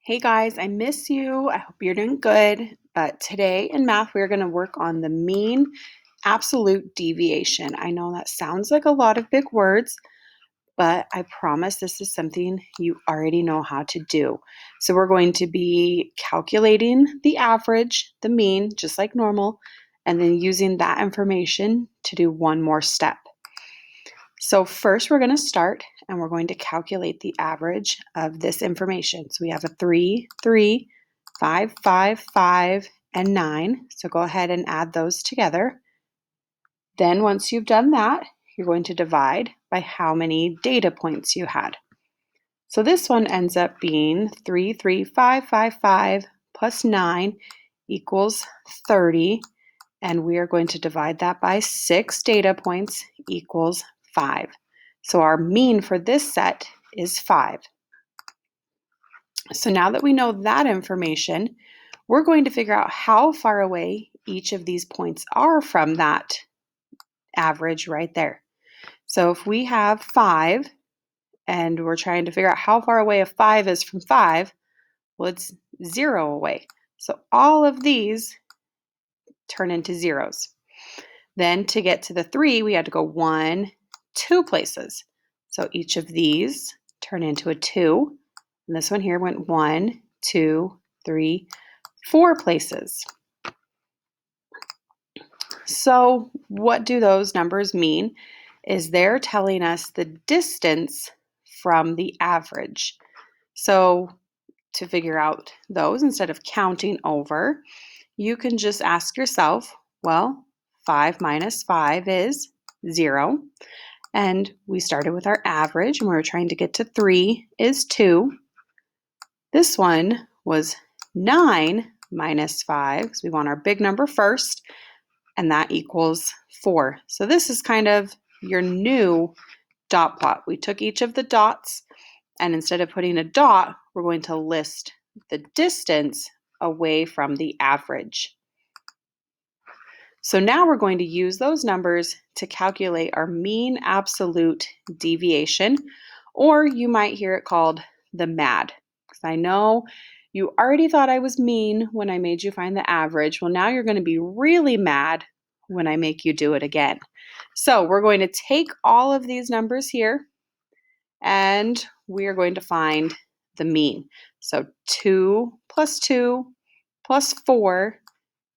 Hey guys, I miss you. I hope you're doing good. But today in math, we're going to work on the mean absolute deviation. I know that sounds like a lot of big words, but I promise this is something you already know how to do. So we're going to be calculating the average, the mean, just like normal, and then using that information to do one more step. So first we're going to start and we're going to calculate the average of this information. So we have a 3, 3, 5, 5, 5, and 9. So go ahead and add those together. Then once you've done that, you're going to divide by how many data points you had. So this one ends up being 3, 3, 5, 5, 5 plus 9 equals 30. And we are going to divide that by 6 data points equals 5. So our mean for this set is 5. So now that we know that information, we're going to figure out how far away each of these points are from that average right there. So if we have 5 and we're trying to figure out how far away a 5 is from 5, well, it's 0 away. So all of these turn into zeros. Then to get to the 3, we had to go 1, 2 places. So each of these turn into a 2. And this one here went 1, 2, 3, 4 places. So what do those numbers mean? Is they're telling us the distance from the average. So to figure out those, instead of counting over, you can just ask yourself, well, 5 minus 5 is 0. And we started with our average, and we were trying to get to 3 is 2. This one was 9 minus 5, because we want our big number first, and that equals 4. So this is kind of your new dot plot. We took each of the dots, and instead of putting a dot, we're going to list the distance away from the average. So now we're going to use those numbers to calculate our mean absolute deviation, or you might hear it called the MAD. Because I know you already thought I was mean when I made you find the average. Well, now you're going to be really mad when I make you do it again. So we're going to take all of these numbers here, and we are going to find the mean. So 2 plus 2 plus 4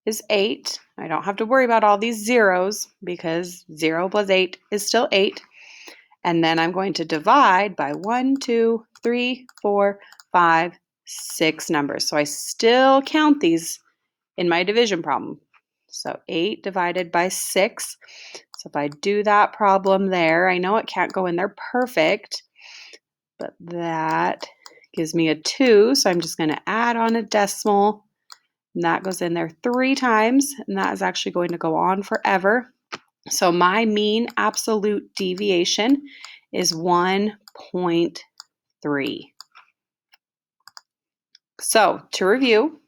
is 8. I don't have to worry about all these zeros because 0 plus 8 is still 8. And then I'm going to divide by 1, 2, 3, 4, 5, 6 numbers. So I still count these in my division problem. So 8 divided by 6. So if I do that problem there, I know it can't go in there perfect, but that gives me a 2. So I'm just going to add on a decimal. And that goes in there 3 times, and that is actually going to go on forever. So my mean absolute deviation is 1.3. So to review,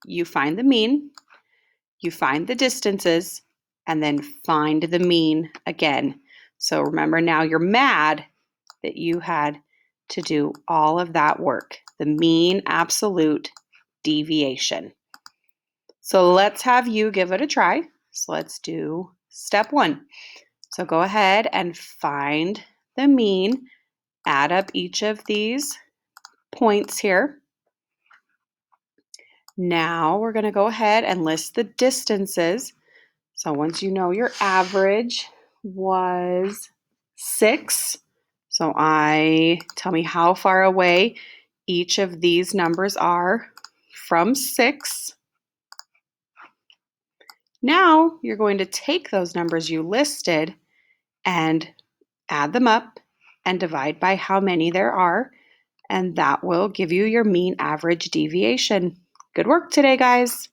you find the mean, you find the distances, and then find the mean again. So remember, now you're mad that you had to do all of that work, the mean absolute deviation. So let's have you give it a try. So let's do step 1. So go ahead and find the mean, add up each of these points here. Now we're going to go ahead and list the distances. So once you know your average was 6, so tell me how far away each of these numbers are from 6. Now you're going to take those numbers you listed and add them up and divide by how many there are, and that will give you your mean average deviation. Good work today, guys.